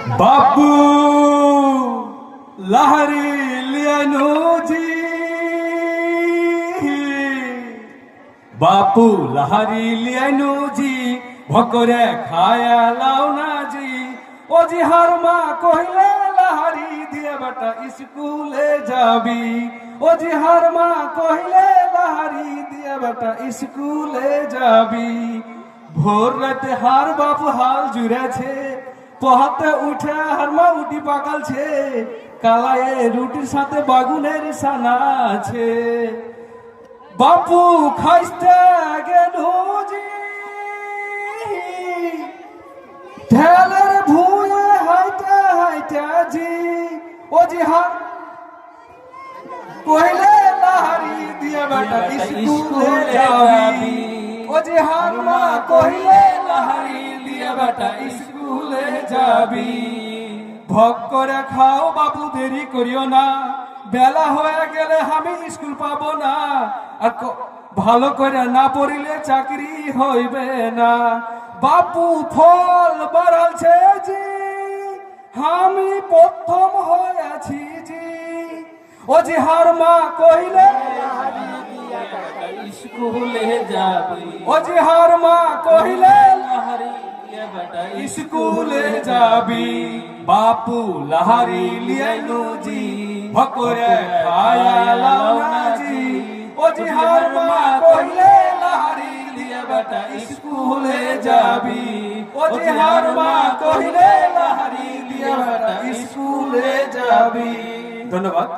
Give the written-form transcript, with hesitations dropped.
बापू लहरी लियानो जी, बापू लहरी लियानो जी, भकरे खाया लाउना जी। ओ जी हर माँ कहिले लहरी दिए बेटा स्कूले जाबी। ओ जी हर माँ कहिले लहरी दिए बेटा स्कूले जाबी। भोर राते हार बापू हाल जुड़े छे, पहाते उठे हर माँ उठी पाकल छे। कालाए रुटिर साथे बागुनेर साना छे। बापू खाइते गेलु जी, ढेलेर भूये हाइते हाइते जी। ओ जी हार कहिले लहरी दिए बेटा स्कूले जाबी। ओ जी हार माँ कहिले लहरी दिए बेटा स्कूले जाबी। भग करे खाओ बापू देरी करियो ना, बेला হয়ে গেলে আমি স্কুল পাবো না। আর ভালো করে না পড়িলে চাকরি হইবে না। বাপু ফল বাড়ালছে জি, আমি প্রথম হয়েছি জি। ও জি হার মা কইলে স্কুলে যাবি। ও জি হার মা কইলে লহরি দিয়ে বেটা স্কুলে যাবি। বাপু লহরি লিয়াইনু জি, ভকরে খায়া লাউনা জি। ও জি হার মা কইলে লহরি দিয়ে বেটা স্কুলে যাবি। ও জি হার মা কইলে লহরি দিয়ে বেটা স্কুলে যাবি। ধন্যবাদ।